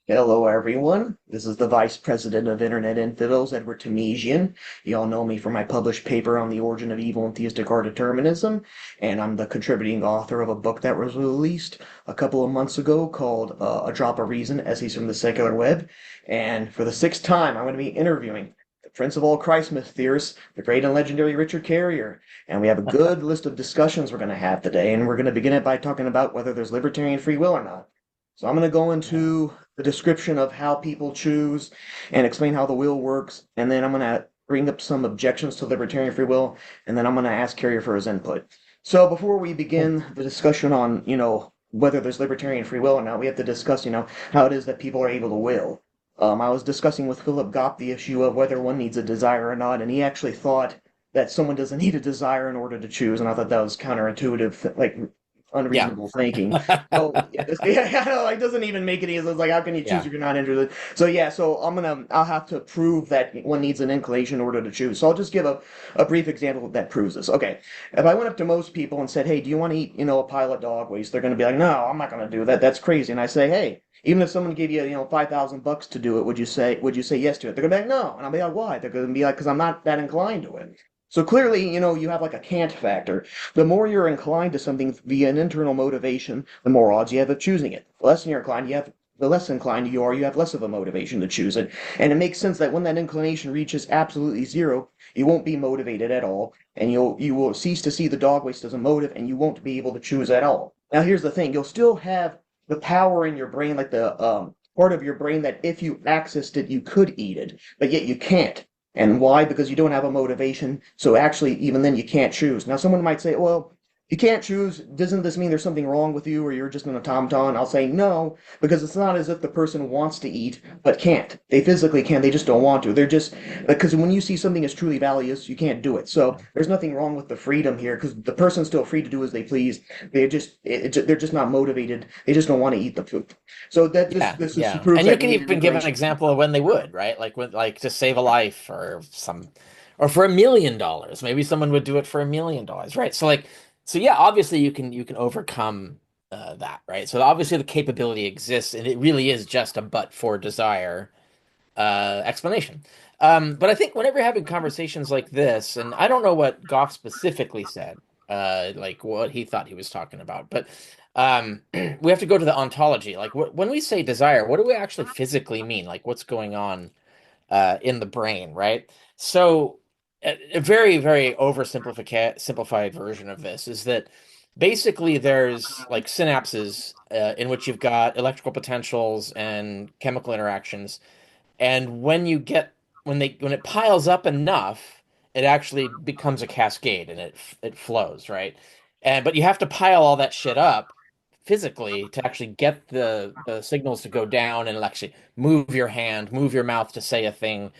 Hello, everyone. This is the Vice President of Internet Infidels, Edouard Tahmizian. You all know me from my published paper on the origin of evil and theistic art determinism, and I'm the contributing author of a book that was released a couple of months ago called A Drop of Reason, Essays from the Secular Web. And for the sixth time, I'm going to be interviewing the Prince of all Christ myth theorists, the great and legendary Richard Carrier. And we have a good list of discussions we're going to have today, and we're going to begin it by talking about whether there's libertarian free will or not. So I'm going to go into the description of how people choose and explain how the will works, and then I'm going to bring up some objections to libertarian free will, and then I'm going to ask Carrier for his input. So before we begin the discussion on, whether there's libertarian free will or not, we have to discuss, how it is that people are able to will. I was discussing with Philip Gopp the issue of whether one needs a desire or not, and he actually thought that someone doesn't need a desire in order to choose, and I thought that was counterintuitive, like Yeah. unreasonable thinking. So yeah, no, it doesn't even make it easy. It's like, how can you choose Yeah. if you're not interested? So yeah, so I'll have to prove that one needs an inclination in order to choose. So I'll just give a brief example that proves this. Okay, if I went up to most people and said, hey, do you want to eat, a pile of dog waste? They're going to be like, no, I'm not going to do that. That's crazy. And I say, hey, even if someone gave you, $5,000 to do it, would you say yes to it? They're gonna be like, no. And I'll be like, why? They're gonna be like, because I'm not that inclined to it. So clearly, you have like a can't factor. The more you're inclined to something via an internal motivation, the more odds you have of choosing it. The less you're inclined, the less inclined you have less of a motivation to choose it. And it makes sense that when that inclination reaches absolutely zero, you won't be motivated at all, and you will cease to see the dog waste as a motive, and you won't be able to choose at all. Now, here's the thing: you'll still have the power in your brain, like the part of your brain that if you accessed it, you could eat it, but yet you can't. And why? Because you don't have a motivation. So actually, even then, you can't choose. Now, someone might say, well, you can't choose. Doesn't this mean there's something wrong with you or you're just an automaton? I'll say no, because it's not as if the person wants to eat but can't. They physically can, they just don't want to. They're just, because when you see something as truly valueless, you can't do it. So there's nothing wrong with the freedom here because the person's still free to do as they please. They're just not motivated. They just don't want to eat the food. So that this Yeah. this is Yeah. proves And you that you can need an even give an inclination. example of when they would, right? Like to save a life or for $1 million. Maybe someone would do it for $1 million, right? So yeah, obviously you can overcome that, right? So obviously the capability exists, and it really is just a but for desire explanation. But I think whenever you're having conversations like this, and I don't know what Goff specifically said, like what he thought he was talking about, but we have to go to the ontology. Like when we say desire, what do we actually physically mean? Like what's going on in the brain, right? So a very, very simplified version of this is that basically there's like synapses in which you've got electrical potentials and chemical interactions, and when it piles up enough, it actually becomes a cascade and it flows, right? And but you have to pile all that shit up physically to actually get the signals to go down and actually move your hand, move your mouth to say a thing,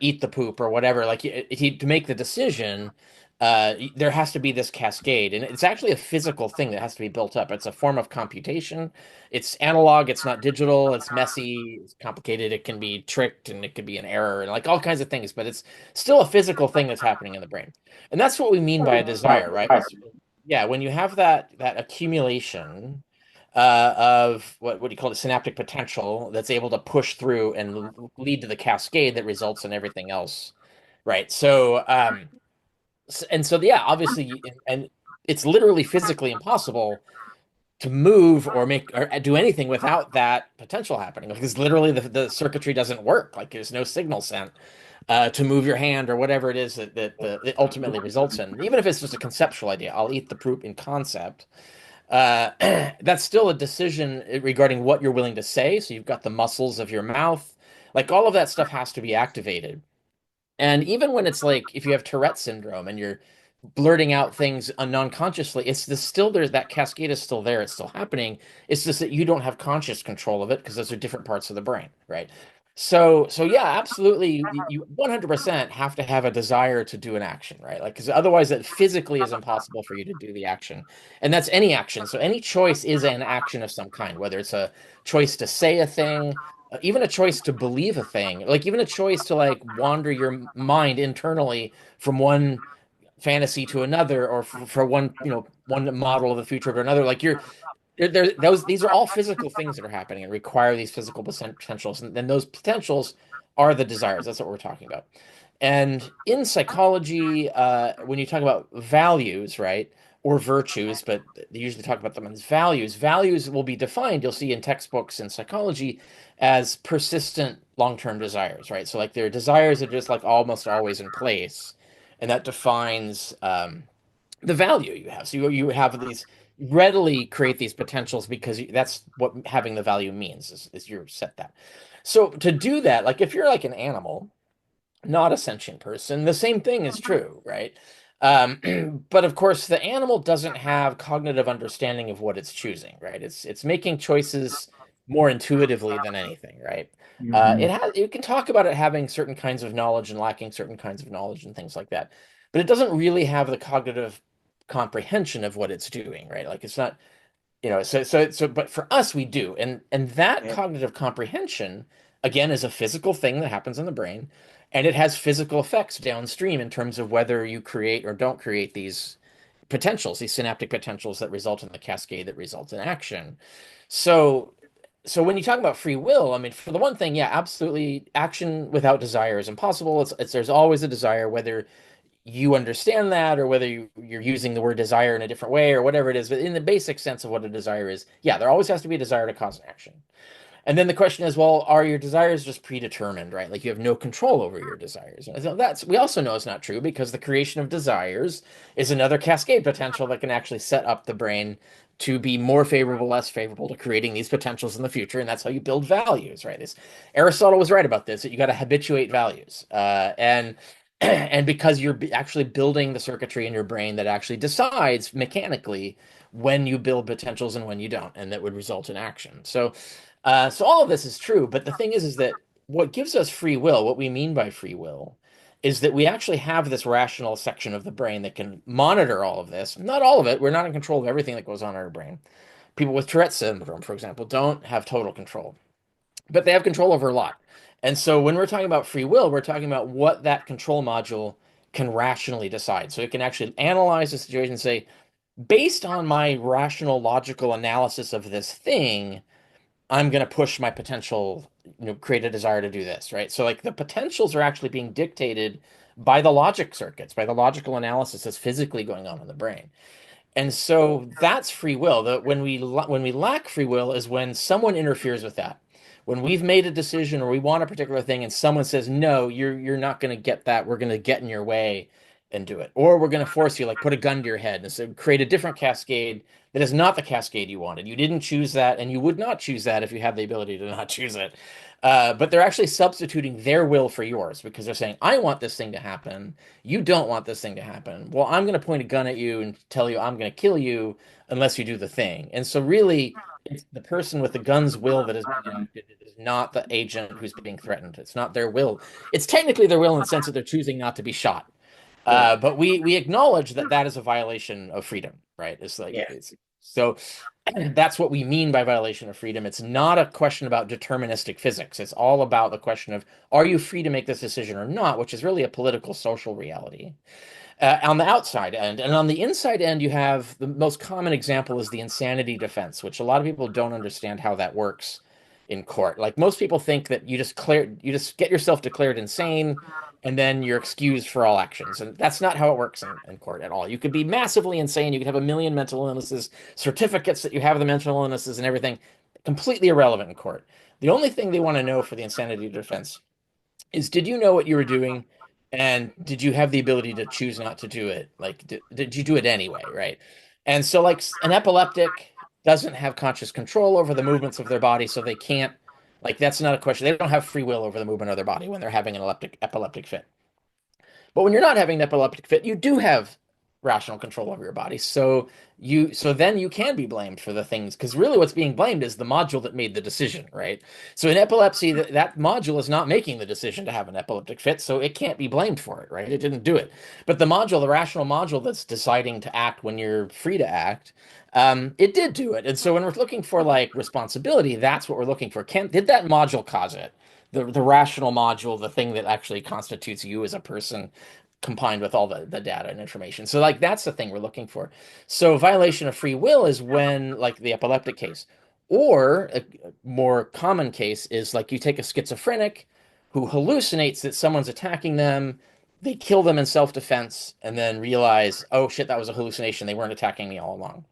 eat the poop or whatever. Like to make the decision, there has to be this cascade, and it's actually a physical thing that has to be built up. It's a form of computation. It's analog, it's not digital, it's messy, it's complicated, it can be tricked and it could be an error and like all kinds of things, but it's still a physical thing that's happening in the brain. And that's what we mean by a desire, right? Yeah, when you have that accumulation of what do you call it, synaptic potential that's able to push through and lead to the cascade that results in everything else, right? So yeah, obviously, and it's literally physically impossible to move or make or do anything without that potential happening because literally the circuitry doesn't work. Like there's no signal sent to move your hand or whatever it is that it ultimately results in. Even if it's just a conceptual idea, I'll eat the poop in concept. uh, that's still a decision regarding what you're willing to say. So you've got the muscles of your mouth, like all of that stuff has to be activated. And even when it's like if you have Tourette syndrome and you're blurting out things non-consciously, it's the still there's that cascade is still there, it's still happening. It's just that you don't have conscious control of it because those are different parts of the brain, right? So yeah, absolutely. You 100% have to have a desire to do an action, right? Like because otherwise it physically is impossible for you to do the action. And that's any action. So any choice is an action of some kind, whether it's a choice to say a thing, even a choice to believe a thing, like even a choice to like wander your mind internally from one fantasy to another or for one one model of the future to another, like you're these are all physical things that are happening and require these physical potentials, and then those potentials are the desires. That's what we're talking about. And in psychology, when you talk about values, right, or virtues, but they usually talk about them as values. Values will be defined, you'll see in textbooks in psychology, as persistent long-term desires, right? So like their desires are just like almost always in place, and that defines the value you have. So you have these readily create these potentials because that's what having the value means is you're set that. So to do that, like if you're like an animal, not a sentient person, the same thing is true, right? But of course, the animal doesn't have cognitive understanding of what it's choosing, right? It's making choices more intuitively than anything, right? Hmm. It has you can talk about it having certain kinds of knowledge and lacking certain kinds of knowledge and things like that, but it doesn't really have the cognitive comprehension of what it's doing, right? Like it's not, but for us we do, and that Yeah. cognitive comprehension again is a physical thing that happens in the brain, and it has physical effects downstream in terms of whether you create or don't create these potentials, these synaptic potentials that result in the cascade that results in action. So so when you talk about free will, I mean, for the one thing, yeah, absolutely, action without desire is impossible. It's there's always a desire, whether you understand that or whether you're using the word desire in a different way or whatever it is. But in the basic sense of what a desire is, yeah, there always has to be a desire to cause an action. And then the question is, well, are your desires just predetermined, right? Like you have no control over your desires. And so that's we also know it's not true because the creation of desires is another cascade potential that can actually set up the brain to be more favorable, less favorable to creating these potentials in the future. And that's how you build values, right? Aristotle was right about this, that you got to habituate values. And because you're actually building the circuitry in your brain that actually decides mechanically when you build potentials and when you don't, and that would result in action. So all of this is true, but the thing is that what gives us free will, what we mean by free will, is that we actually have this rational section of the brain that can monitor all of this. Not all of it. We're not in control of everything that goes on in our brain. People with Tourette syndrome, for example, don't have total control, but they have control over a lot. And so when we're talking about free will, we're talking about what that control module can rationally decide. So it can actually analyze the situation and say, based on my rational, logical analysis of this thing, I'm going to push my potential, create a desire to do this, right? So like the potentials are actually being dictated by the logic circuits, by the logical analysis that's physically going on in the brain. And so that's free will. When we lack free will is when someone interferes with that. When we've made a decision or we want a particular thing and someone says, "No, you're not going to get that. We're going to get in your way and do it." Or we're going to force you, like put a gun to your head and so create a different cascade that is not the cascade you wanted. You didn't choose that, and you would not choose that if you had the ability to not choose it. But they're actually substituting their will for yours because they're saying, "I want this thing to happen. You don't want this thing to happen. Well, I'm going to point a gun at you and tell you I'm going to kill you unless you do the thing." And so really, it's the person with the gun's will that is being enacted. It is not the agent who's being threatened. It's not their will. It's technically their will in the sense that they're choosing not to be shot. Sure. But we acknowledge that that is a violation of freedom, right? It's like Yeah. it's so that's what we mean by violation of freedom. It's not a question about deterministic physics. It's all about the question of are you free to make this decision or not, which is really a political social reality on the outside end. And on the inside end, you have the most common example is the insanity defense, which a lot of people don't understand how that works in court. Like most people think that you just get yourself declared insane, and then you're excused for all actions. And that's not how it works in court at all. You could be massively insane. You could have a million mental illnesses, certificates that you have the mental illnesses and everything, completely irrelevant in court. The only thing they want to know for the insanity defense is did you know what you were doing and did you have the ability to choose not to do it? Like did you do it anyway, right? And so like an epileptic doesn't have conscious control over the movements of their body, so they can't like that's not a question. They don't have free will over the movement of their body when they're having an epileptic fit. But when you're not having an epileptic fit, you do have rational control over your body. So then you can be blamed for the things because really what's being blamed is the module that made the decision, right? So in epilepsy, that module is not making the decision to have an epileptic fit, so it can't be blamed for it, right? It didn't do it. But the module, the rational module that's deciding to act when you're free to act, it did do it. And so when we're looking for like responsibility, that's what we're looking for. Did that module cause it? The rational module, the thing that actually constitutes you as a person, combined with all the data and information. So like that's the thing we're looking for. So violation of free will is when like the epileptic case, or a more common case is like you take a schizophrenic who hallucinates that someone's attacking them, they kill them in self-defense, and then realize, oh shit, that was a hallucination. They weren't attacking me all along.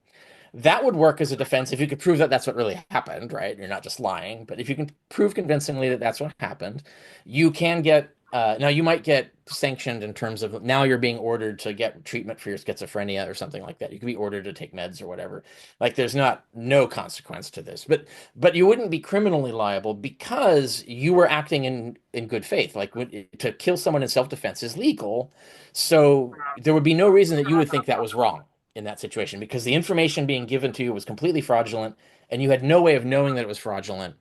That would work as a defense if you could prove that that's what really happened, right? You're not just lying. But if you can prove convincingly that that's what happened, you can get, now you might get sanctioned in terms of now you're being ordered to get treatment for your schizophrenia or something like that. You could be ordered to take meds or whatever. Like there's not no consequence to this, but you wouldn't be criminally liable because you were acting in good faith. Like to kill someone in self-defense is legal, so there would be no reason that you would think that was wrong in that situation because the information being given to you was completely fraudulent and you had no way of knowing that it was fraudulent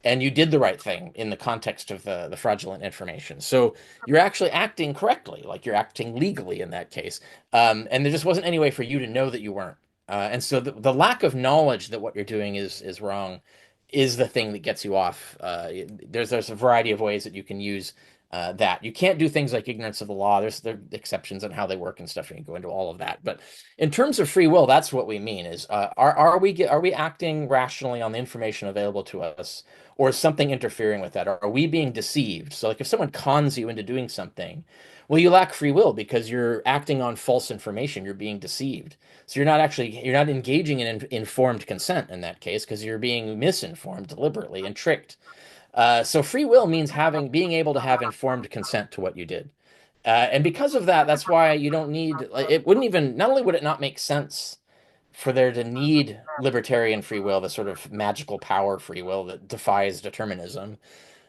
and you did the right thing in the context of the fraudulent information. So you're actually acting correctly, like you're acting legally in that case. And there just wasn't any way for you to know that you weren't. And so the lack of knowledge that what you're doing is wrong is the thing that gets you off. There's a variety of ways that you can use that. You can't do things like ignorance of the law. There are exceptions on how they work and stuff. You can go into all of that. But in terms of free will, that's what we mean is are we acting rationally on the information available to us, or is something interfering with that? Or are we being deceived? So like if someone cons you into doing something, well, you lack free will because you're acting on false information. You're being deceived. So you're not engaging in informed consent in that case because you're being misinformed deliberately and tricked. So free will means being able to have informed consent to what you did. And because of that, that's why you don't need, like, it wouldn't even, not only would it not make sense for there to need libertarian free will, the sort of magical power free will that defies determinism,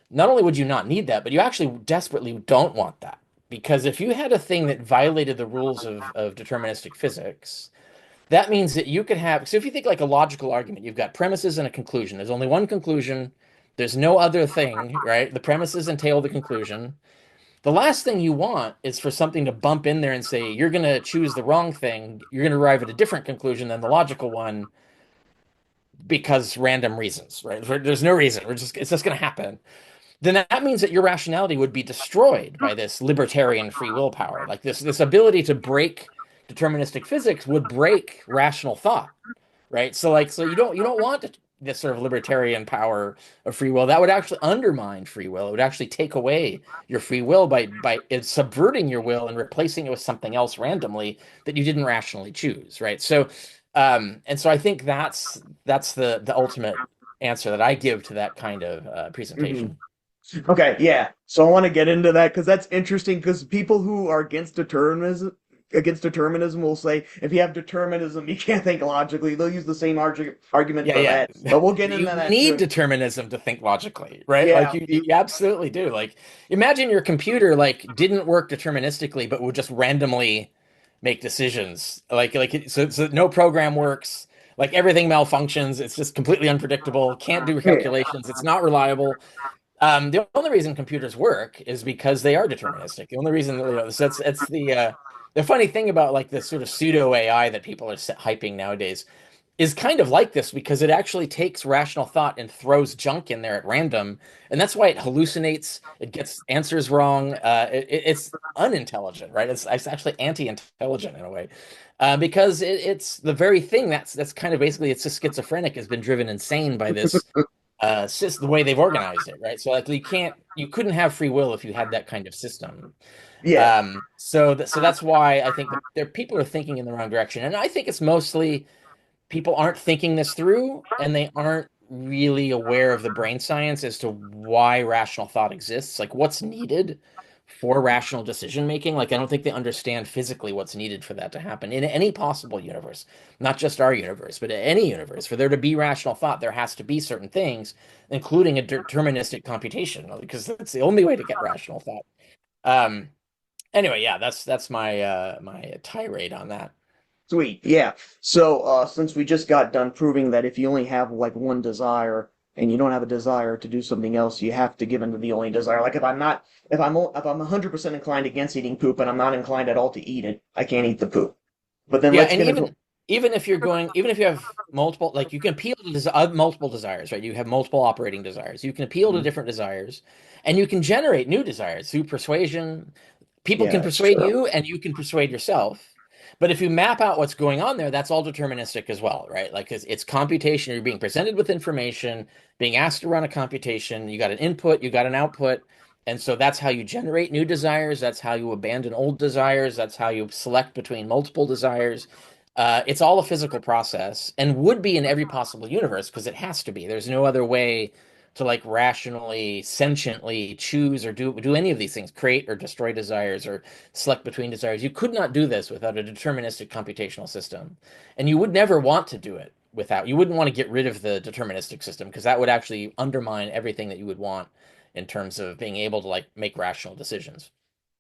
not only would you not need that, but you actually desperately don't want that. Because if you had a thing that violated the rules of deterministic physics, that means that you could have, so if you think like a logical argument, you've got premises and a conclusion. There's only one conclusion. There's no other thing, right? The premises entail the conclusion. The last thing you want is for something to bump in there and say, you're going to choose the wrong thing. You're going to arrive at a different conclusion than the logical one because random reasons, right? There's no reason. It's just going to happen. Then that means that your rationality would be destroyed by this libertarian free will power. Like this ability to break deterministic physics would break rational thought, right? So you don't want this sort of libertarian power of free will. That would actually undermine free will. It would actually take away your free will by subverting your will and replacing it with something else randomly that you didn't rationally choose, right? So and so I think that's the ultimate answer that I give to that kind of Mhm. presentation. Okay, yeah. So I want to get into that because that's interesting because people who are against determinism will say if you have determinism, you can't think logically. They'll use the same argument Yeah, for yeah. that. But we'll get into You that need too. determinism to think logically, right? Like Yeah. you absolutely do. Like imagine your computer like didn't work deterministically, but would just randomly make decisions. So no program works. Like everything malfunctions. It's just completely unpredictable. Can't do Yeah. calculations. It's not reliable. The only reason computers work is because they are deterministic. The only reason, so it's the funny thing about like this sort of pseudo AI that people are hyping nowadays is kind of like this because it actually takes rational thought and throws junk in there at random, and that's why it hallucinates. It gets answers wrong. It's unintelligent, right? It's actually anti-intelligent in a way, because it's the very thing that's kind of basically it's a schizophrenic has been driven insane by this the way they've organized it, right? So like you couldn't have free will if you had that kind of system. Yeah. So that's why I think that there people are thinking in the wrong direction, and I think it's mostly people aren't thinking this through and they aren't really aware of the brain science as to why rational thought exists, like what's needed for rational decision making. Like I don't think they understand physically what's needed for that to happen in any possible universe, not just our universe, but any universe. For there to be rational thought, there has to be certain things, including a deterministic computation, because that's the only way to get rational thought. Um, anyway, yeah, that's my my tirade on that. Sweet. Yeah. So, since we just got done proving that if you only have like one desire and you don't have a desire to do something else, you have to give in to the only desire. Like if I'm 100% inclined against eating poop and I'm not inclined at all to eat it, I can't eat the poop. But then Yeah, let's and get into even if you're going, even if you have multiple, like you can appeal to multiple desires, right? You have multiple operating desires. You can appeal to different desires, and you can generate new desires through persuasion. People Yeah, can that's persuade true. you and you can persuade yourself. But if you map out what's going on there, that's all deterministic as well, right? Like it's computation. You're being presented with information, being asked to run a computation. You got an input, you got an output. And so that's how you generate new desires. That's how you abandon old desires. That's how you select between multiple desires. It's all a physical process and would be in every possible universe because it has to be. There's no other way to like rationally, sentiently choose or do any of these things, create or destroy desires or select between desires. You could not do this without a deterministic computational system. And you would never want to do it without, you wouldn't want to get rid of the deterministic system because that would actually undermine everything that you would want in terms of being able to like make rational decisions.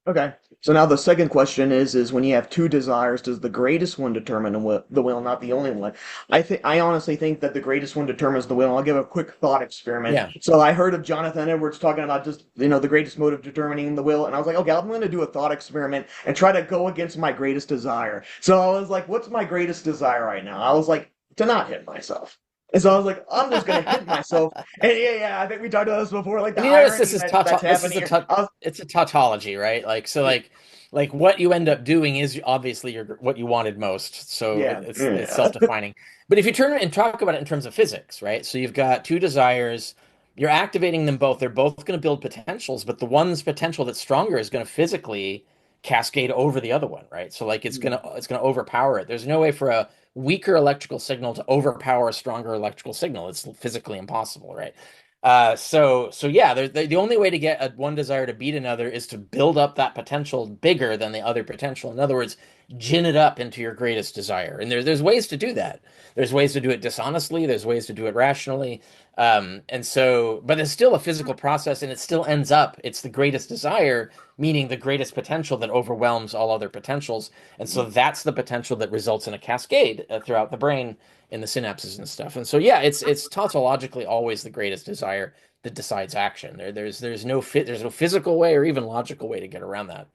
Okay. So now the second question is when you have two desires, does the greatest one determine the will, not the only one? I honestly think that the greatest one determines the will. I'll give a quick thought experiment. Yeah. So I heard of Jonathan Edwards talking about just, the greatest mode of determining the will, and I was like, okay, I'm going to do a thought experiment and try to go against my greatest desire. So I was like, what's my greatest desire right now? I was like, to not hit myself. And so I was like, I'm just gonna hit myself. And yeah, I think we talked about this before, like the And you notice irony that's this is happening a here. it's a tautology, right? Like so like what you end up doing is obviously your what you wanted most. So Yeah, it's yeah. self-defining. But if you turn and talk about it in terms of physics, right? So you've got two desires, you're activating them both. They're both going to build potentials, but the one's potential that's stronger is going to physically cascade over the other one, right? So like it's gonna overpower it. There's no way for a weaker electrical signal to overpower a stronger electrical signal. It's physically impossible, right? So yeah, the only way to get one desire to beat another is to build up that potential bigger than the other potential. In other words, gin it up into your greatest desire. And there's ways to do that. There's ways to do it dishonestly. There's ways to do it rationally. And so, but it's still a physical process, and it still ends up. It's the greatest desire, meaning the greatest potential that overwhelms all other potentials. And so that's the potential that results in a cascade throughout the brain in the synapses and stuff. And so yeah, it's tautologically always the greatest desire that decides action. There's no physical way or even logical way to get around that.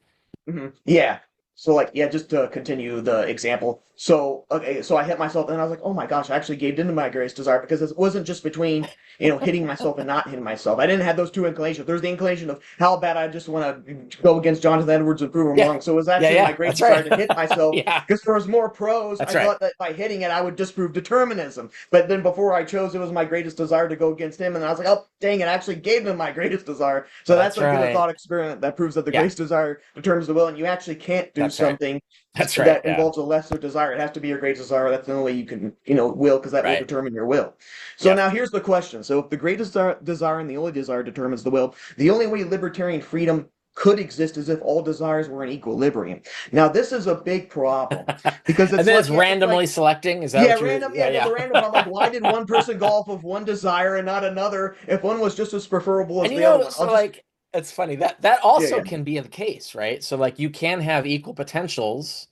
Yeah. So like yeah, just to continue the example. So okay, so I hit myself and I was like, oh my gosh, I actually gave into my greatest desire because it wasn't just between, hitting myself and not hitting myself. I didn't have those two inclinations. There's the inclination of how bad I just want to go against Jonathan Edwards and prove him Yeah, wrong. So it was yeah, actually my yeah. That's greatest desire right. to hit myself Yeah, because there was more pros. that's I right. thought that by hitting it I would disprove determinism. But then before I chose it was my greatest desire to go against him and I was like, oh dang it, I actually gave him my greatest desire. So that's That's a good right. thought experiment that proves that the Yeah, greatest desire determines the will and you actually can't do that's right. something That's right. that Yeah, involves a lesser desire. It has to be your great desire. That's the only way you can, will, because that will right. determine your will. So Yep. now here's the question. So if the greatest desire and the only desire determines the will, the only way libertarian freedom could exist is if all desires were in equilibrium. Now this is a big problem because And it's then like it's yeah, it's like randomly selecting. Is that yeah, what you're? random. Yeah, Yeah, the yeah. random. But I'm like, why did one person go off of one desire and not another? If one was just as preferable as And the other one, so I'll just like it's funny that yeah, also yeah. can be the case, right? So like you can have equal potentials,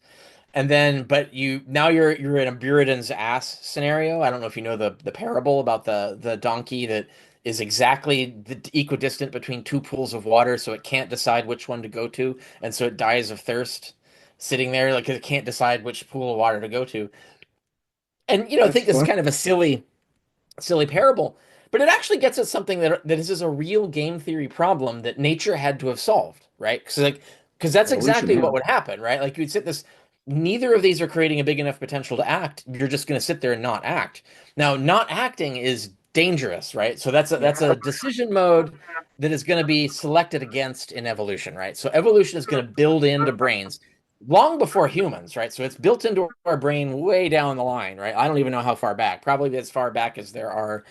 and then but you're in a Buridan's ass scenario. I don't know if you know the parable about the donkey that is exactly the equidistant between two pools of water, so it can't decide which one to go to, and so it dies of thirst, sitting there like it can't decide which pool of water to go to. And I That's think this is fun. kind of a silly parable, but it actually gets at something that is a real game theory problem that nature had to have solved, right? Because that's Evolution, exactly yeah. what would happen, right? Like you'd sit this, neither of these are creating a big enough potential to act. You're just going to sit there and not act. Now, not acting is dangerous, right? So that's a decision mode that is going to be selected against in evolution, right? So evolution is going to build into brains long before humans, right? So it's built into our brain way down the line, right? I don't even know how far back. Probably as far back as there are,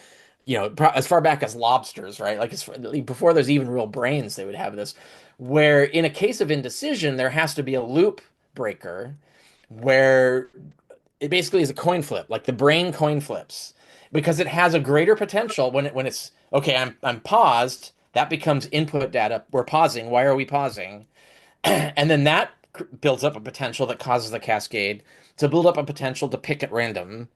as far back as lobsters, right? Like before there's even real brains, they would have this. Where in a case of indecision, there has to be a loop breaker where it basically is a coin flip, like the brain coin flips, because it has a greater potential when it's okay. I'm paused. That becomes input data. We're pausing. Why are we pausing? And then that builds up a potential that causes the cascade to build up a potential to pick at random.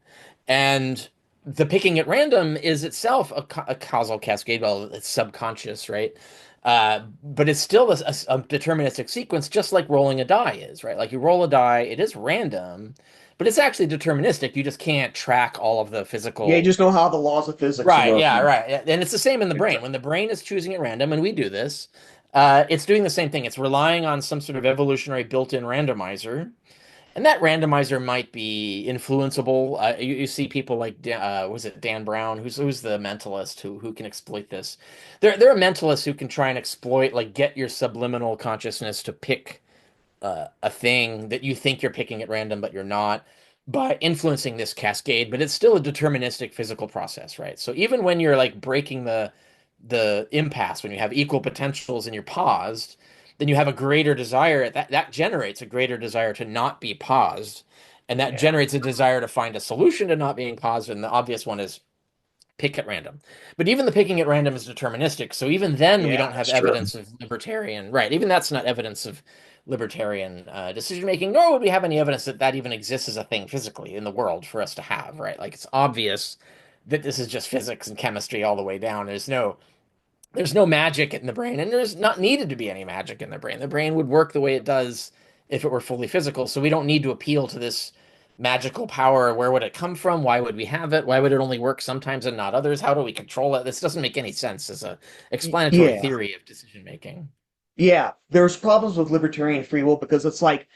And the picking at random is itself a causal cascade. Well, it's subconscious, right? But it's still a deterministic sequence, just like rolling a die is, right? Like you roll a die, it is random, but it's actually deterministic. You just can't track all of the Yeah, you physical. just know how the laws of physics Right, work. yeah, right. Yeah, and it's the same in the It's brain. When the brain is choosing at random, and we do this, It's doing the same thing. It's relying on some sort of evolutionary built-in randomizer. And that randomizer might be influenceable. You see people like was it Dan Brown, who's the mentalist who can exploit this. There are mentalists who can try and exploit, like, get your subliminal consciousness to pick a thing that you think you're picking at random, but you're not, by influencing this cascade. But it's still a deterministic physical process, right? So even when you're like breaking the impasse, when you have equal potentials and you're paused, then you have a greater desire that generates a greater desire to not be paused, and that Yeah. generates a desire to find a solution to not being paused. And the obvious one is pick at random. But even the picking at random is deterministic. So even then, we Yeah, don't have that's true. evidence of libertarian, right? Even that's not evidence of libertarian decision making, nor would we have any evidence that that even exists as a thing physically in the world for us to have, right? Like, it's obvious that this is just physics and chemistry all the way down. There's no magic in the brain, and there's not needed to be any magic in the brain. The brain would work the way it does if it were fully physical. So we don't need to appeal to this magical power. Where would it come from? Why would we have it? Why would it only work sometimes and not others? How do we control it? This doesn't make any sense as a explanatory Yeah. theory of decision making. Yeah, there's problems with libertarian free will because it's like,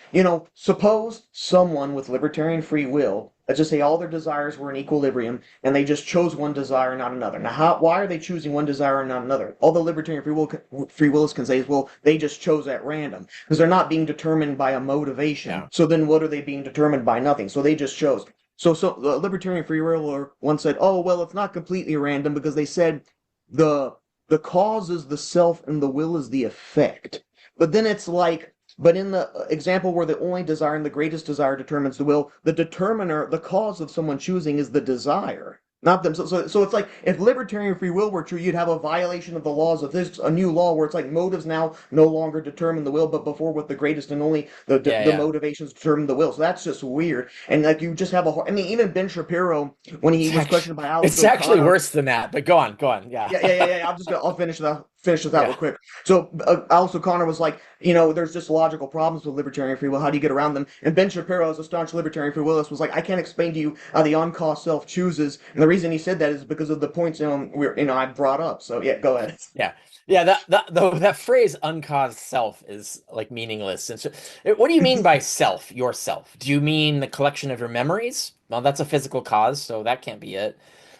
suppose someone with libertarian free will, let's just say all their desires were in equilibrium and they just chose one desire, not another. Now, why are they choosing one desire and not another? All the libertarian free willists can say is, well, they just chose at random because they're not being determined by a motivation. Yeah. So then what are they being determined by? Nothing. So they just chose. So the libertarian free willer once said, oh, well, it's not completely random because they said the the cause is the self and the will is the effect. But then it's like, but in the example where the only desire and the greatest desire determines the will, the determiner, the cause of someone choosing is the desire, not them. So it's like if libertarian free will were true, you'd have a violation of the laws of physics, a new law where it's like motives now no longer determine the will, but before with the greatest and only Yeah, the yeah. motivations determine the will. So that's just weird. And like you just have I mean, even Ben Shapiro when he It's was actually questioned by Alex it's actually O'Connor. worse than that, but go on, go on. Yeah. Yeah. I'll finish this out Yeah. real quick. So Alex O'Connor was like, there's just logical problems with libertarian free will. How do you get around them? And Ben Shapiro, as a staunch libertarian free willist, was like, I can't explain to you how the uncaused self chooses. And the reason he said that is because of the points I brought up. So yeah, go ahead. Yeah. Yeah, that phrase uncaused self is like meaningless. And so, what do you mean by self, yourself? Do you mean the collection of your memories? Well, that's a physical cause, so that can't be it.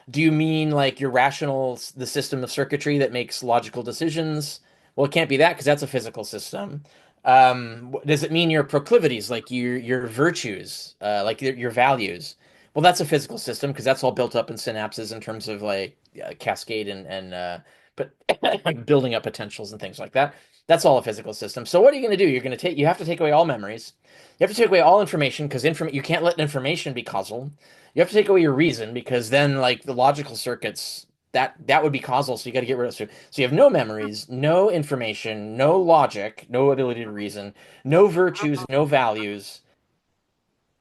Do you mean like your the system of circuitry that makes logical decisions? Well, it can't be that because that's a physical system. Does it mean your proclivities, like your virtues, like your values? Well, that's a physical system because that's all built up in synapses in terms of like cascade and but building up potentials and things like that. That's all a physical system. So what are you going to do? You have to take away all memories. You have to take away all information because you can't let information be causal. You have to take away your reason because then like the logical circuits that would be causal. So you got to get rid of it. So you have no memories, no information, no logic, no ability to reason, no virtues, no values.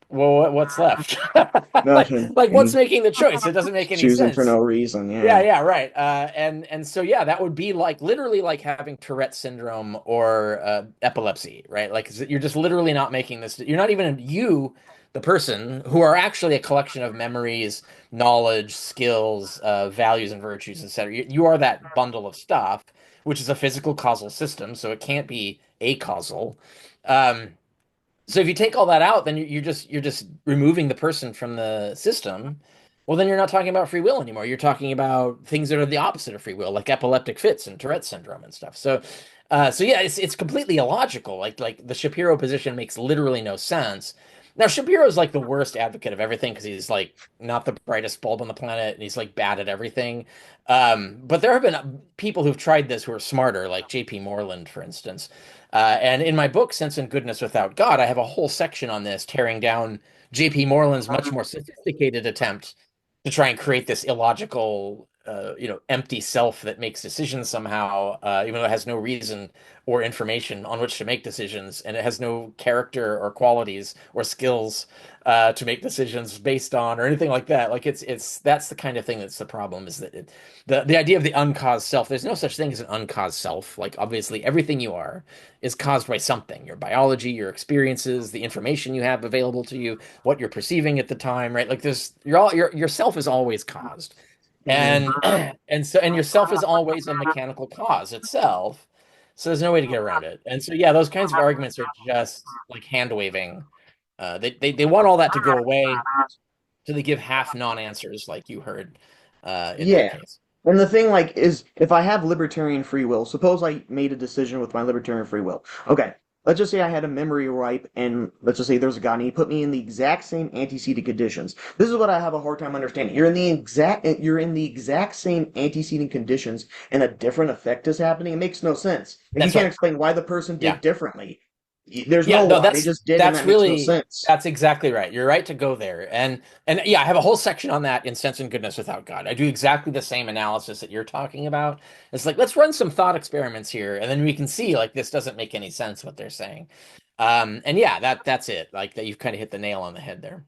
Well, what's left? Nothing. Like what's And making the choice? It doesn't make any choosing for sense. no reason. Yeah, Yeah. yeah, right. And so yeah, that would be like literally like having Tourette syndrome or epilepsy, right? Like you're just literally not making this. You're not even you, the person, who are actually a collection of memories, knowledge, skills, values, and virtues, etc. You are that bundle of stuff, which is a physical causal system, so it can't be acausal. Um, so if you take all that out, then you're just removing the person from the system. Well, then you're not talking about free will anymore. You're talking about things that are the opposite of free will, like epileptic fits and Tourette syndrome and stuff. So yeah, it's completely illogical. Like the Shapiro position makes literally no sense. Now Shapiro's like the worst advocate of everything because he's like not the brightest bulb on the planet and he's like bad at everything. But there have been people who've tried this who are smarter, like J.P. Moreland, for instance. And in my book, Sense and Goodness Without God, I have a whole section on this, tearing down J.P. Moreland's much more sophisticated attempt to try and create this illogical, empty self that makes decisions somehow, even though it has no reason or information on which to make decisions, and it has no character or qualities or skills to make decisions based on or anything like that. Like it's that's the kind of thing that's the problem is that the idea of the uncaused self. There's no such thing as an uncaused self. Like obviously everything you are is caused by something, your biology, your experiences, the information you have available to you, what you're perceiving at the time, right? Like this, yourself is always caused. Mhm. And and yourself is always a mechanical cause itself. So there's no way to get around it. And so yeah, those kinds of arguments are just like hand waving. They want all that to go away, so they give half non-answers, like you heard in that Yeah. case. And the thing, like, is if I have libertarian free will, suppose I made a decision with my libertarian free will. Okay, let's just say I had a memory wipe, and let's just say there's a God, and he put me in the exact same antecedent conditions. This is what I have a hard time understanding. You're in the exact same antecedent conditions, and a different effect is happening. It makes no sense. Like, you That's can't right. explain why the person Yeah. did differently. There's Yeah, no no, why. They just did, and that's that makes no really sense. that's exactly right. You're right to go there. And yeah, I have a whole section on that in Sense and Goodness Without God. I do exactly the same analysis that you're talking about. It's like let's run some thought experiments here, and then we can see like this doesn't make any sense what they're saying. And yeah, that's it. Like that you've kind of hit the nail on the head there.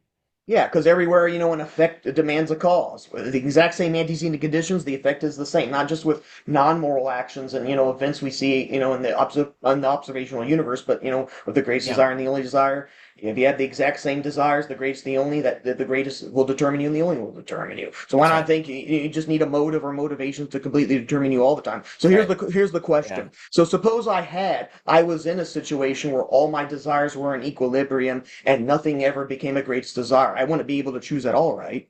Yeah, because everywhere, an effect demands a cause. The exact same antecedent conditions, the effect is the same. Not just with non-moral actions and, events we see, in the observational universe, but, with the greatest Yeah. desire and the only desire. If you have the exact same desires, the greatest, the only, that the greatest will determine you and the only will determine you. So why That's not right. think you just need a motive or motivations to completely determine you all the time? So That's right. here's the Yeah. question. So suppose I was in a situation where all my desires were in equilibrium and nothing ever became a greatest desire. I want to be able to choose at all, right?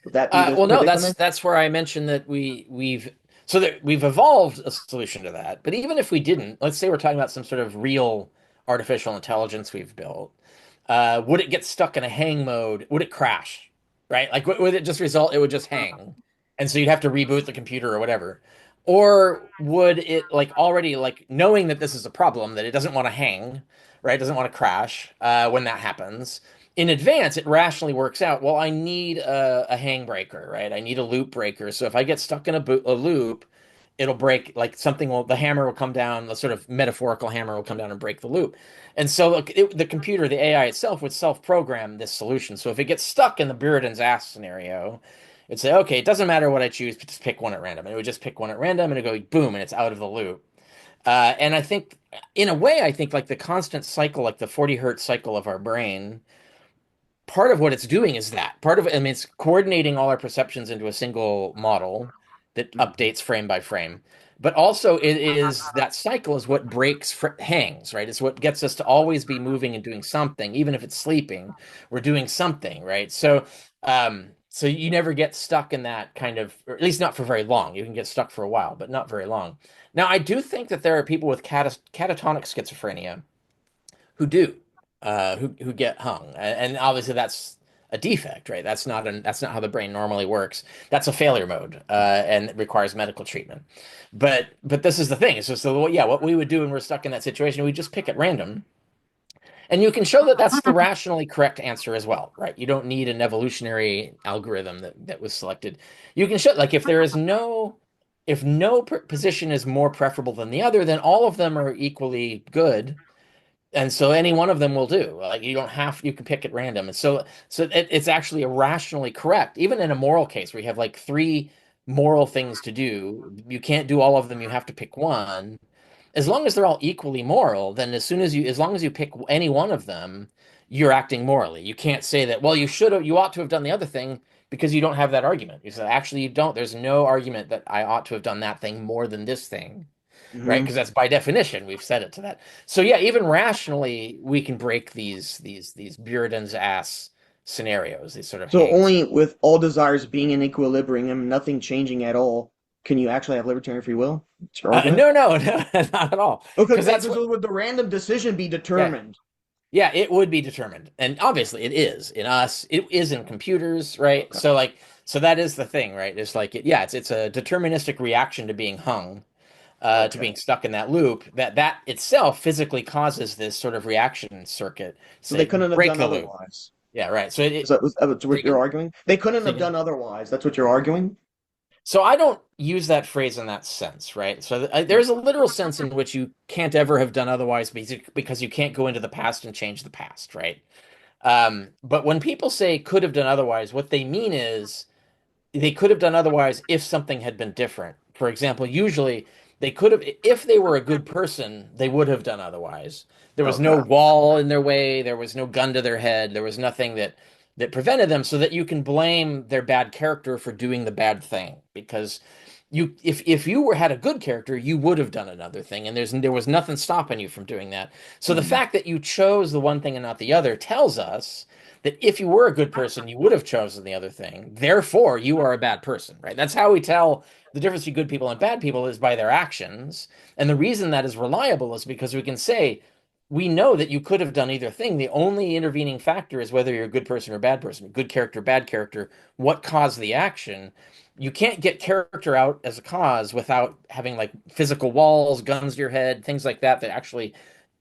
Would that be the Well, no, predicament? that's where I mentioned that we've evolved a solution to that. But even if we didn't, let's say we're talking about some sort of real artificial intelligence we've built, would it get stuck in a hang mode? Would it crash? Right? Like, would it just result? It would just hang, and so you'd have to reboot the computer or whatever. Or would it like already like knowing that this is a problem that it doesn't want to hang, right? It doesn't want to crash when that happens in advance, it rationally works out. Well, I need a hang breaker, right? I need a loop breaker. So if I get stuck in a loop, it'll break, like the hammer will come down, the sort of metaphorical hammer will come down and break the loop. And so look, the computer, the AI itself would self-program this solution. So if it gets stuck in the Buridan's ass scenario, it'd say, okay, it doesn't matter what I choose, just pick one at random. And it would just pick one at random and it'd go boom, and it's out of the loop. And I think, in a way, I think like the constant cycle, like the 40 hertz cycle of our brain, part of what it's doing is that part of it, I mean, it's coordinating all our perceptions into a single model that Mhm. updates frame by frame. But also, it is that cycle is what breaks hangs, right? It's what gets us to always be moving and doing something, even if it's sleeping, we're doing something, right? So you never get stuck in that kind of, or at least not for very long. You can get stuck for a while, but not very long. Now, I do think that there are people with catatonic schizophrenia who do who get hung, and obviously that's a defect, right? That's not how the brain normally works. That's a failure mode, and it requires medical treatment. But this is the thing. It's just yeah, what we would do when we're stuck in that situation, we just pick at random, and you can show that that's the rationally correct answer as well, right? You don't need an evolutionary algorithm that was selected. You can show like if no position is more preferable than the other, then all of them are equally good, and so any one of them will do. Like you can pick at random. And it's actually irrationally correct. Even in a moral case where you have like three moral things to do, you can't do all of them. You have to pick one. As long as they're all equally moral, then as long as you pick any one of them, you're acting morally. You can't say that, well, you ought to have done the other thing because you don't have that argument. You say, actually, you don't. There's no argument that I ought to have done that thing more than this thing, right? Hmm. Because that's by definition, we've set it to that. So yeah, even rationally, we can break these Buridan's ass scenarios, these sort of So hangs. only with all desires being in equilibrium, nothing changing at all, can you actually have libertarian free will? That's your argument? No, no, no, not at all. Okay, Because yeah, that's because what, would the random decision be yeah, determined? yeah, it would be determined, and obviously it is in us. It is in computers, right? Okay, So that is the thing, right? It's like it's a deterministic reaction to being hung, to okay. being stuck in that loop. That itself physically causes this sort of reaction circuit. So they Say couldn't have break done the loop. otherwise. Yeah, right. That's Say what you're again? arguing? They couldn't Say have done again? otherwise. That's what you're arguing? So I don't use that phrase in that sense, right? So there's a literal sense in which you can't ever have done otherwise because you can't go into the past and change the past, right? But when people say could have done otherwise, what they mean is they could have done otherwise if something had been different. For example, usually they could have, if they were a good person, they would have done otherwise. There was no Okay. wall in their way, there was no gun to their head, there was nothing that prevented them, so that you can blame their bad character for doing the bad thing because if you were had a good character, you would have done another thing, and there was nothing stopping you from doing that. So the Mhm. fact that you chose the one thing and not the other tells us that if you were a good person, you would have chosen the other thing. Therefore, you are a bad person, right? That's how we tell the difference between good people and bad people is by their actions. And the reason that is reliable is because we can say, we know that you could have done either thing. The only intervening factor is whether you're a good person or bad person, good character, bad character, what caused the action. You can't get character out as a cause without having like physical walls, guns to your head, things like that that actually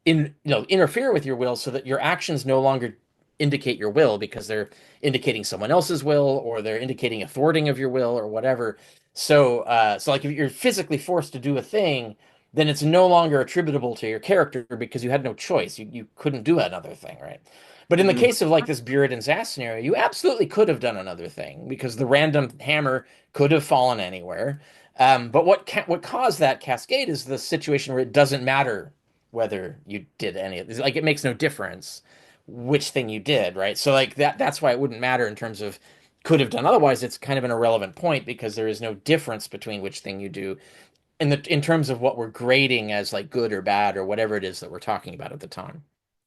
interfere with your will so that your actions no longer indicate your will because they're indicating someone else's will or they're indicating a thwarting of your will or whatever. So like if you're physically forced to do a thing, then it's no longer attributable to your character because you had no choice. You couldn't do another thing, right? But in the Mhm. case of like this Buridan Zast scenario, you absolutely could have done another thing because the random hammer could have fallen anywhere. But what caused that cascade is the situation where it doesn't matter whether you did any of this. Like it makes no difference which thing you did, right? So like that's why it wouldn't matter in terms of could have done otherwise. It's kind of an irrelevant point because there is no difference between which thing you do in terms of what we're grading as like good or bad or whatever it is that we're talking about at the time.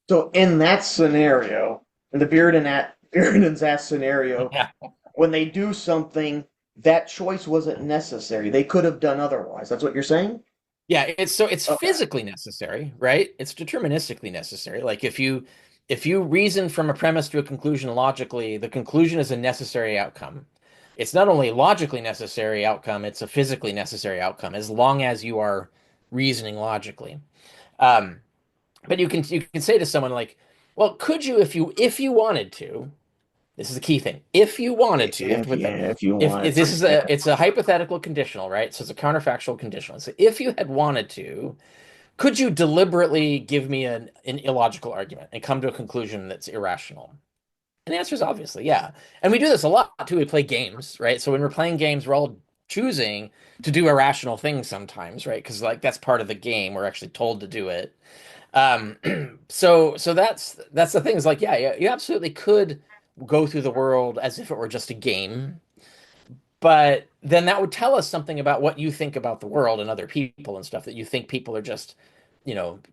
So in that scenario, in the Bearden's ass scenario, Yeah. when they do something, that choice wasn't necessary. They could have done otherwise. That's what you're saying? Yeah, it's Okay. physically necessary, right? It's deterministically necessary. Like if you reason from a premise to a conclusion logically, the conclusion is a necessary outcome. It's not only a logically necessary outcome, it's a physically necessary outcome as long as you are reasoning logically. Um, but you can say to someone like, well, could you if you wanted to, this is the key thing. If you wanted to, you have to put that. If you If wanted this to, is yeah. it's a hypothetical conditional, right? So it's a counterfactual conditional. So if you had wanted to, could you deliberately give me an illogical argument and come to a conclusion that's irrational? And the answer is obviously yeah. And we do this a lot too. We play games, right? So when we're playing games, we're all choosing to do irrational things sometimes, right? Because like that's part of the game. We're actually told to do it. Um, so that's the thing is like, yeah, you absolutely could go through the world as if it were just a game, but then that would tell us something about what you think about the world and other people and stuff, that you think people are just,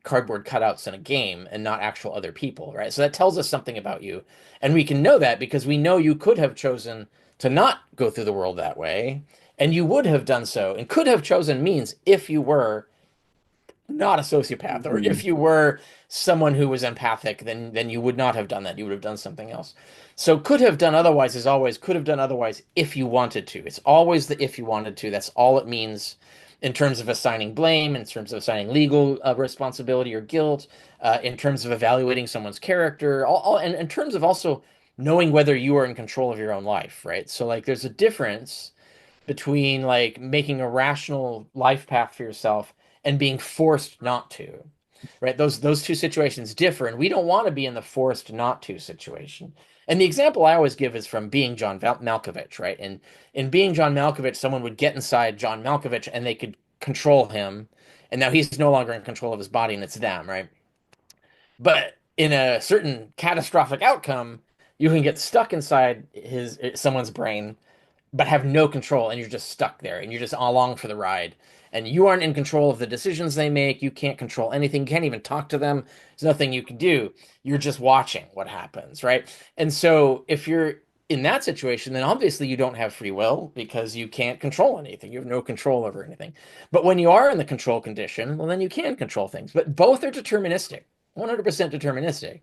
cardboard cutouts in a game and not actual other people, right? So that tells us something about you. And we can know that because we know you could have chosen to not go through the world that way, and you would have done so. And could have chosen means if you were not a sociopath, or Mhm. if you were someone who was empathic, then you would not have done that. You would have done something else. So could have done otherwise is always could have done otherwise if you wanted to. It's always the if you wanted to. That's all it means in terms of assigning blame, in terms of assigning legal responsibility or guilt, in terms of evaluating someone's character, and in terms of also knowing whether you are in control of your own life, right? So like there's a difference between like making a rational life path for yourself and being forced not to, right? Those two situations differ, and we don't want to be in the forced not to situation. And the example I always give is from Being John Malkovich, right? And in Being John Malkovich, someone would get inside John Malkovich and they could control him, and now he's no longer in control of his body, and it's them, right? But in a certain catastrophic outcome, you can get stuck inside his someone's brain but have no control, and you're just stuck there and you're just along for the ride, and you aren't in control of the decisions they make. You can't control anything. You can't even talk to them. There's nothing you can do. You're just watching what happens, right? And so if you're in that situation, then obviously you don't have free will because you can't control anything. You have no control over anything. But when you are in the control condition, well, then you can control things. But both are deterministic, 100% deterministic,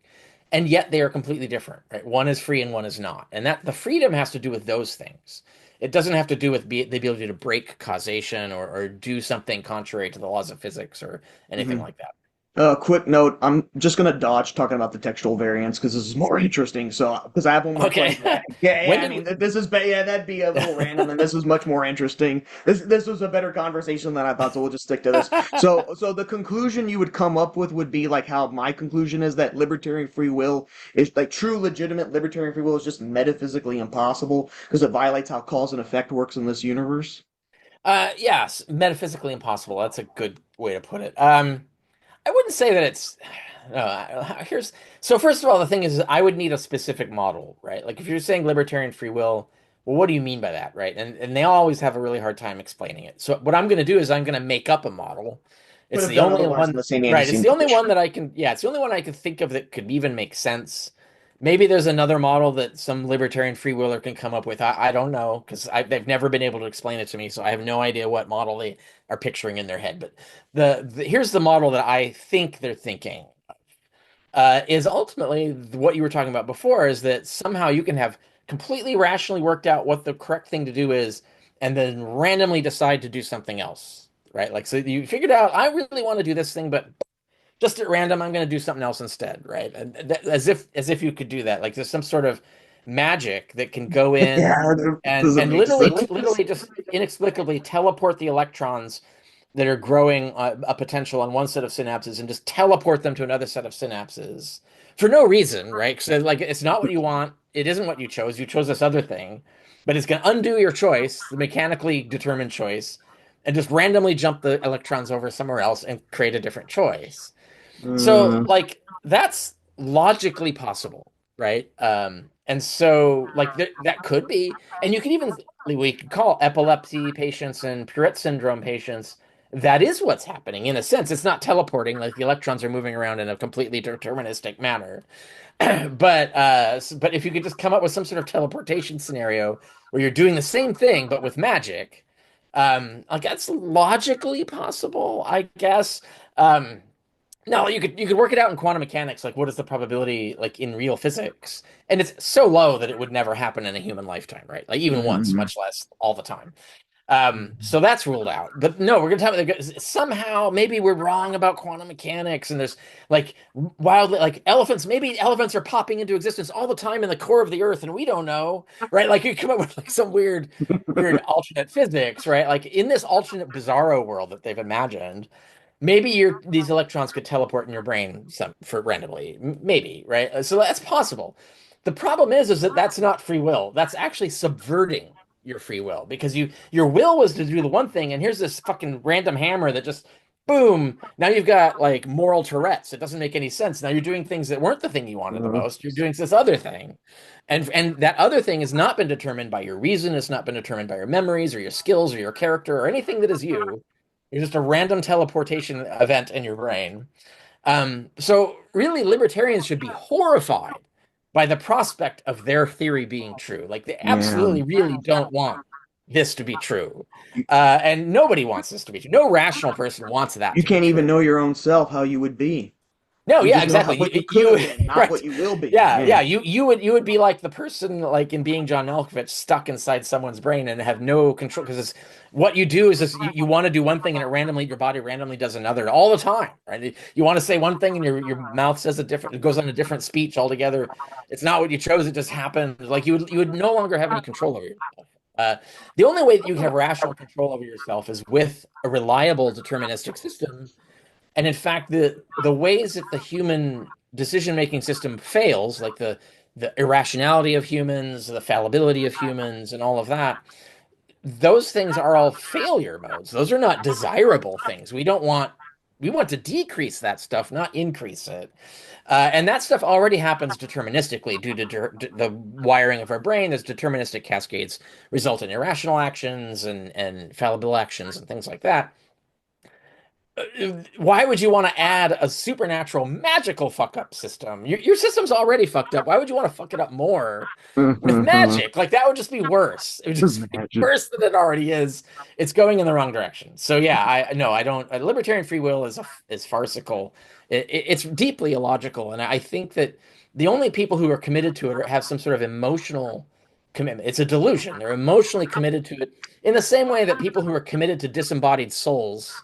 and yet they are completely different, right? One is free and one is not. And that the freedom has to do with those things. It doesn't have to do with the ability to break causation or do something contrary to the laws of physics or anything Mhm. like that. Quick note, I'm just gonna dodge talking about the textual variants because this is more interesting. So, because I have one more Okay. question. Yeah, When yeah. I did mean, we... this is, yeah, that'd be a little random, and this is much more interesting. This was a better conversation than I thought, so we'll just stick to this. So the conclusion you would come up with would be like how my conclusion is that libertarian free will is like true, legitimate libertarian free will is just metaphysically impossible because it violates how cause and effect works in this universe. Yes, metaphysically impossible. That's a good way to put it. I wouldn't say that it's here's so first of all, the thing is I would need a specific model, right? Like if you're saying libertarian free will, well, what do you mean by that, right? And they always have a really hard time explaining it. So what I'm going to do is I'm going to make up a model. Could It's have the done only otherwise in one, the same right? It's the antecedent only position. one that I can, yeah, it's the only one I can think of that could even make sense. Maybe there's another model that some libertarian freewheeler can come up with. I don't know because they've never been able to explain it to me, so I have no idea what model they are picturing in their head. But here's the model that I think they're thinking is ultimately what you were talking about before, is that somehow you can have completely rationally worked out what the correct thing to do is, and then randomly decide to do something else, right? Like, so you figured out, I really want to do this thing, but just at random, I'm going to do something else instead, right? And as if you could do that, like there's some sort of magic that can go in Yeah, it doesn't and make sense. literally just inexplicably teleport the electrons that are growing a potential on one set of synapses and just teleport them to another set of synapses for no reason, right? Because like it's not what you want. It isn't what you chose. You chose this other thing, but it's going to undo your choice, the mechanically determined choice, and just randomly jump the electrons over somewhere else and create a different choice. So Mm, like that's logically possible, right? And so like that could be, and you could even we could call epilepsy patients and Tourette syndrome patients. That is what's happening in a sense. It's not teleporting, like the electrons are moving around in a completely deterministic manner. But if you could just come up with some sort of teleportation scenario where you're doing the same thing but with magic, like that's logically possible, I guess. Um, no, you could work it out in quantum mechanics, like what is the probability like in real physics? And it's so low that it would never happen in a human lifetime, right? Like even once, mm, much less all the time. So that's ruled out. But no, we're gonna talk about somehow maybe we're wrong about quantum mechanics, and there's like wildly like elephants. Maybe elephants are popping into existence all the time in the core of the Earth, and we don't know, right? Like you come up with like some weird alternate physics, right? Like in this alternate bizarro world that they've imagined, maybe these electrons could teleport in your brain some for randomly, maybe, right? So that's possible. The problem is that that's not free will. That's actually subverting your free will because your will was to do the one thing, and here's this fucking random hammer that just boom. Now you've got like moral Tourette's. It doesn't make any sense. Now you're doing things that weren't the thing you wanted the mm. most. You're doing this other thing. And that other thing has not been determined by your reason, it's not been determined by your memories or your skills or your character or anything that is you. You're just a random teleportation event in your brain. So really, libertarians should be horrified by the prospect of their theory being true. Like they Yeah. absolutely, really don't want this to be true. And nobody wants this to be true. No rational person wants that You to be can't even true. know your own self how you would be. No, You yeah, just know exactly. what you could have You been, not right. what you will be. Yeah, Yeah. yeah. You would be like the person like in Being John Malkovich stuck inside someone's brain and have no control because it's what you do is this, you want to do one thing and it randomly your body randomly does another all the time, right? You want to say one thing and your mouth says a different it goes on a different speech altogether. It's not what you chose, it just happened. Like you would no longer have any control over yourself. The only way that you have rational control over yourself is with a reliable deterministic system, and in fact, the ways that the human decision-making system fails, like the irrationality of humans, the fallibility of humans, and all of that, those things are all failure modes. Those are not desirable things. We want to decrease that stuff, not increase it. And that stuff already happens deterministically due to the wiring of our brain. As deterministic cascades result in irrational actions and fallible actions and things like that. Why would you want to add a supernatural magical fuck up system? Your system's already fucked up. Why would you want to fuck it up more with magic? Like that would just be worse. It would just be Imagine. worse than it already is. It's going in the wrong direction. So yeah, I no, I don't. Libertarian free will is farcical. It's deeply illogical, and I think that the only people who are committed to it have some sort of emotional commitment. It's a delusion. They're emotionally committed to it in the same way that people who are committed to disembodied souls,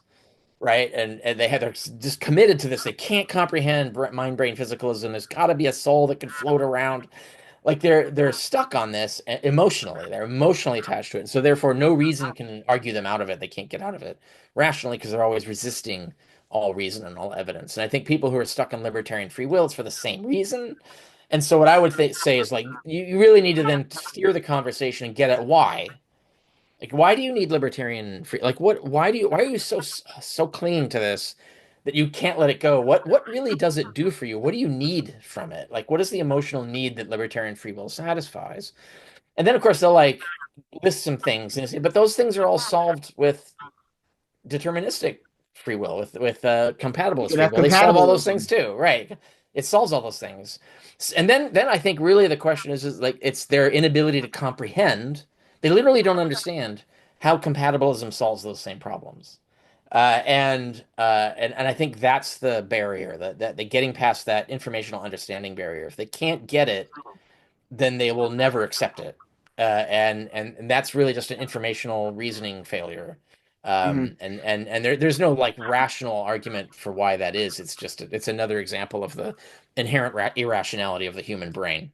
right? And they're just committed to this. They can't comprehend mind brain physicalism. There's got to be a soul that can float around. Like they're stuck on this emotionally. They're emotionally attached to it. And so therefore, no reason can argue them out of it. They can't get out of it rationally because they're always resisting all reason and all evidence. And I think people who are stuck in libertarian free will, it's for the same reason. And so what I would say is like you really need to then steer the conversation and get at why. Like, why do you need libertarian free? Like, why are you so clinging to this that you can't let it go? What really does it do for you? What do you need from it? Like, what is the emotional need that libertarian free will satisfies? And then of course they'll like list some things and say, but those things are all solved with deterministic free will, with You compatibilist could free have will. They solve all those things compatibilism. too, right? It solves all those things. And then I think really the question is like it's their inability to comprehend. They literally don't understand how compatibilism solves those same problems. And I think that's the barrier that they getting past that informational understanding barrier. If they can't get it, then they will never accept it. And that's really just an informational reasoning failure. Hmm. And there's no like rational argument for why that is. It's just it's another example of the inherent irrationality of the human brain.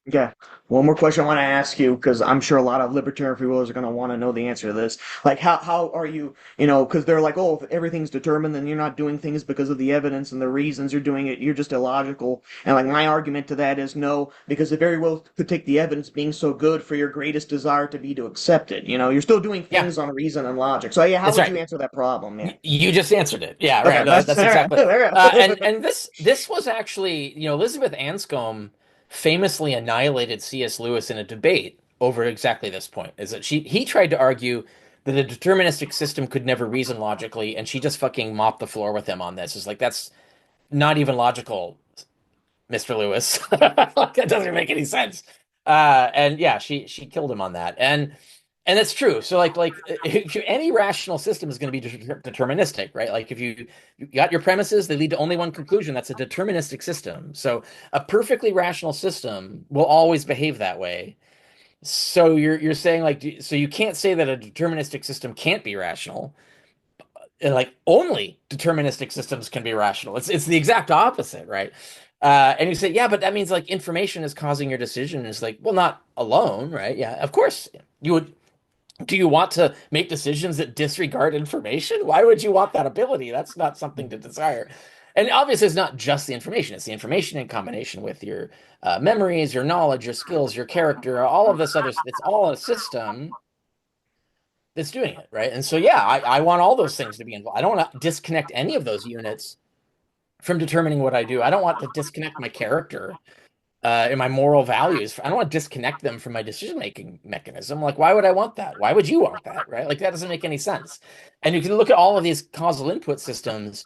Yeah. One more question I want to ask you, because I'm sure a lot of libertarian free willers are going to want to know the answer to this. Like, how are you, because they're like, oh, if everything's determined, then you're not doing things because of the evidence and the reasons you're doing it. You're just illogical. And like, my argument to that is no, because it very well could take the evidence being so good for your greatest desire to be to accept it. You're still doing Yeah, things on reason and logic. So yeah, how that's would you right. answer that problem? Yeah. You just answered it. Yeah, right. Okay, No, that's that's all right. exactly. All And right. and this was actually, Elizabeth Anscombe famously annihilated C.S. Lewis in a debate over exactly this point. Is that he tried to argue that a deterministic system could never reason logically, and she just fucking mopped the floor with him on this. It's like that's not even logical, Mr. Lewis. Like, that doesn't make any sense. And yeah, she killed him on that. And that's true. So like if any rational system is going to be deterministic, right? Like if you got your premises, they lead to only one conclusion. That's a deterministic system. So a perfectly rational system will always behave that way. So you're saying like so you can't say that a deterministic system can't be rational. Like only deterministic systems can be rational. It's the exact opposite, right? And you say, yeah, but that means like information is causing your decision. It's like, well, not alone, right? Yeah, of course you would. Do you want to make decisions that disregard information? Why would you want that ability? That's not something to desire. And obviously, it's not just the information. It's the information in combination with your memories, your knowledge, your skills, your character, all of this other. It's all a system that's doing it, right? And so, yeah, I want all those things to be involved. I don't want to disconnect any of those units from determining what I do. I don't want to disconnect my character and my moral values. I don't want to disconnect them from my decision-making mechanism. Like, why would I want that? Why would you want that, right? Like, that doesn't make any sense. And you can look at all of these causal input systems.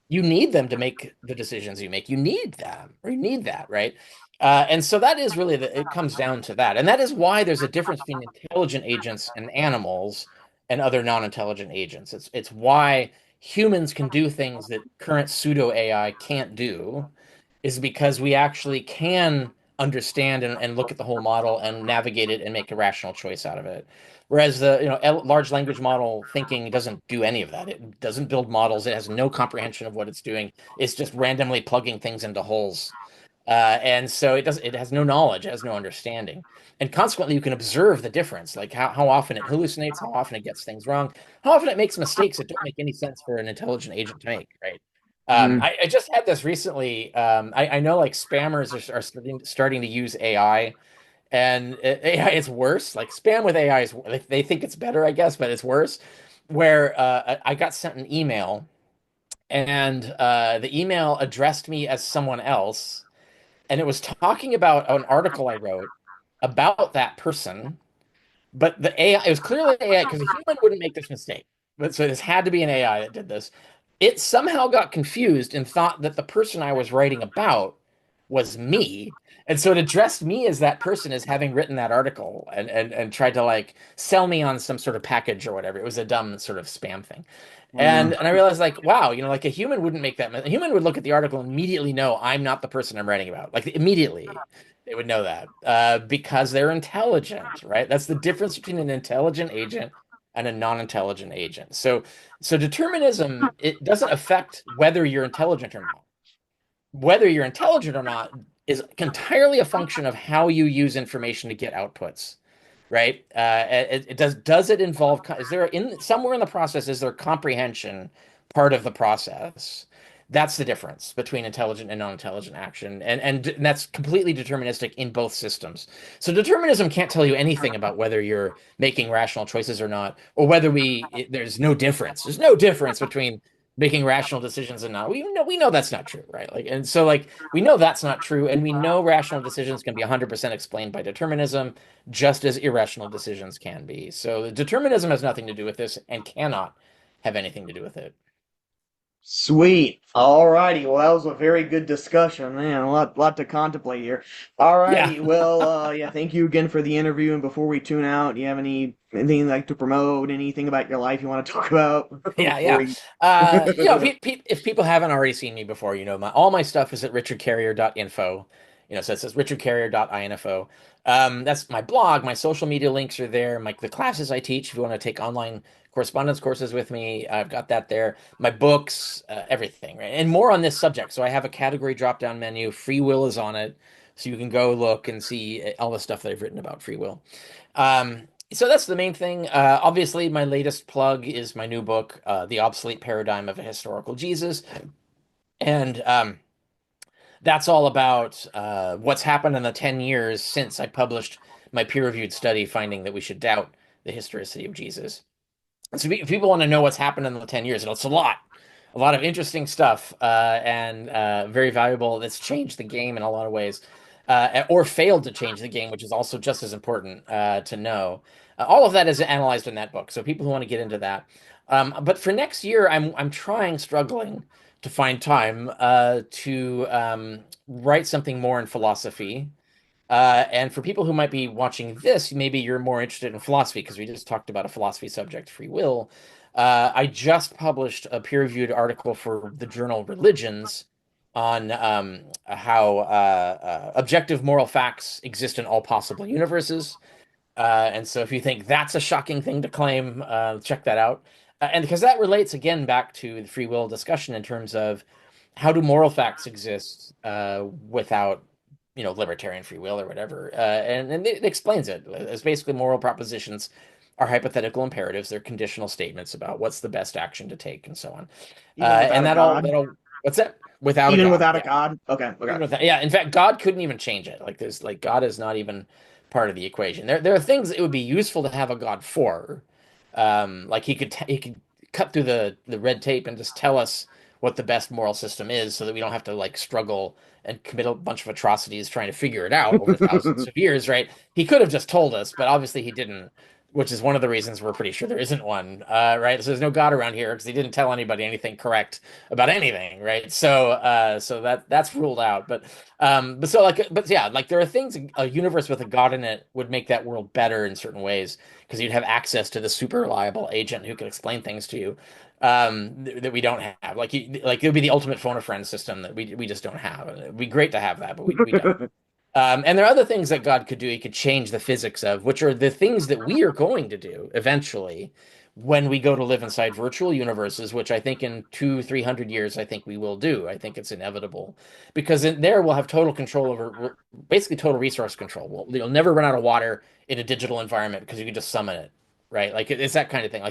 You need them to make the decisions you make. You need them, or you need that, right? And so that is really it comes down to that. And that is why there's a difference between intelligent agents and animals and other non-intelligent agents. It's why humans can do things that current pseudo AI can't do is because we actually can understand and look at the whole model and navigate it and make a rational choice out of it. Whereas the large language model thinking doesn't do any of that. It doesn't build models. It has no comprehension of what it's doing. It's just randomly plugging things into holes. And so it has no knowledge, it has no understanding. And consequently, you can observe the difference, like how often it hallucinates, how often it gets things wrong, how often it makes mistakes that don't make any sense for an intelligent agent to make, right? Mm. I just had this recently. I know like spammers are starting to use AI, and AI is worse. Like spam with AI is they think it's better, I guess, but it's worse. Where I got sent an email, and the email addressed me as someone else, and it was talking about an article I wrote about that person. But the AI, it was clearly AI because a human wouldn't make this mistake. But so this had to be an AI that did this. It somehow got confused and thought that the person I was writing about was me. And so it addressed me as that person as having written that article and tried to like sell me on some sort of package or whatever. It was a dumb sort of spam thing. Mm. And I realized like, wow, like a human wouldn't make that. A human would look at the article and immediately know I'm not the person I'm writing about. Like immediately they would know that because they're intelligent, right? That's the difference between an intelligent agent and a non-intelligent agent. So determinism, it doesn't affect whether you're intelligent or not. Whether you're intelligent or not is entirely a function of how you use information to get outputs, right? It does it involve is there in somewhere in the process is there comprehension part of the process? That's the difference between intelligent and non-intelligent action, and that's completely deterministic in both systems. So determinism can't tell you anything about whether you're making rational choices or not, or whether there's no difference. There's no difference between making rational decisions and not. We know that's not true, right? Like, and so like we know that's not true, and we know rational decisions can be 100% explained by determinism, just as irrational decisions can be. So determinism has nothing to do with this and cannot have anything to do with it. Sweet. Alrighty. Well, that was a very good discussion. Man, a lot to contemplate here. Yeah. Alrighty. Well, yeah, thank you again for the interview. And before we tune out, do you have anything you'd like to promote? Anything about your life you want to talk about Yeah, before yeah. we? If people haven't already seen me before, all my stuff is at richardcarrier.info. So it says richardcarrier.info. That's my blog. My social media links are there. The classes I teach. If you want to take online correspondence courses with me, I've got that there. My books, everything, right? And more on this subject. So I have a category drop-down menu. Free will is on it, so you can go look and see all the stuff that I've written about free will. So that's the main thing. Obviously, my latest plug is my new book, The Obsolete Paradigm of a Historical Jesus. And that's all about what's happened in the 10 years since I published my peer-reviewed study finding that we should doubt the historicity of Jesus. So if people want to know what's happened in the 10 years, it's a lot of interesting stuff, and very valuable. That's changed the game in a lot of ways, or failed to change the game, which is also just as important to know. All of that is analyzed in that book. So people who want to get into that. But for next year, I'm struggling to find time to write something more in philosophy. And for people who might be watching this, maybe you're more interested in philosophy because we just talked about a philosophy subject, free will. I just published a peer-reviewed article for the journal Religions on how objective moral facts exist in all possible universes. And so if you think that's a shocking thing to claim, check that out. And because that relates again back to the free will discussion in terms of how do moral facts exist without, libertarian free will or whatever. And it explains it. It's basically moral propositions are hypothetical imperatives. They're conditional statements about what's the best action to take and so on. Even without And a that'll, God? that'll, what's that? Without a Even God. without a Yeah. God? Okay, okay. Even with that, yeah. In fact, God couldn't even change it. God is not even part of the equation. There are things it would be useful to have a God for. Like he could cut through the red tape and just tell us what the best moral system is, so that we don't have to struggle and commit a bunch of atrocities trying to figure it out over thousands of years, right? He could have just told us, but obviously he didn't. Which is one of the reasons we're pretty sure there isn't one, right? So there's no God around here because he didn't tell anybody anything correct about anything, right? So that's ruled out. But yeah, there are things a universe with a god in it would make that world better in certain ways because you'd have access to the super reliable agent who could explain things to you that we don't have. It would be the ultimate phone a friend system that we just don't have. It'd be great to have that, but we don't. And there are other things that God could do. He could change the physics of, which are the things that we are going to do eventually when we go to live inside virtual universes, which I think in 300 years, I think we will do. I think it's inevitable because in there we'll have total control over, basically total resource control. You'll never run out of water in a digital environment because you can just summon it, right? It's that kind of thing.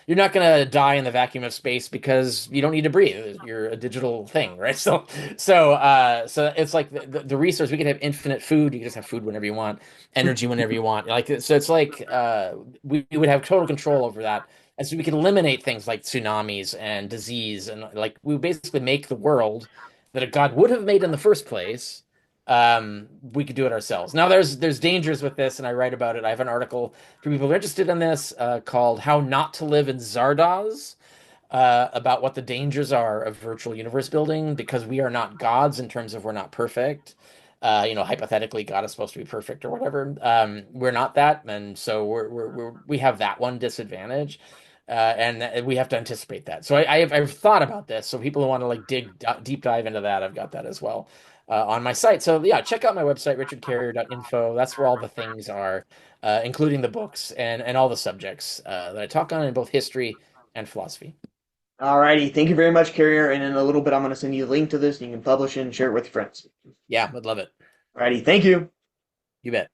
You're not going to die in the vacuum of space because you don't need to breathe. You're a digital thing, right? So it's like the resource. We could have infinite food. You can just have food whenever you want, energy whenever you want. So it's we would have total control over that, and so we can eliminate things like tsunamis and disease, and we basically make the world that a god would have made in the first place. We could do it ourselves. Now there's dangers with this, and I write about it. I have an article for people who are interested in this called "How Not to Live in Zardoz." About what the dangers are of virtual universe building because we are not gods in terms of we're not perfect. Hypothetically, God is supposed to be perfect or whatever. We're not that, and so we have that one disadvantage, and we have to anticipate that. So I've thought about this. So people who want to deep dive into that, I've got that as well on my site. So yeah, check out my website richardcarrier.info. That's where all the things are, including the books and all the subjects that I talk on in both history and philosophy. Alrighty, thank you very much, Carrier. And in a little bit, I'm going to send you a link to this, and you can publish it and share it with your friends. Yeah, would love it. Alrighty, thank you. You bet.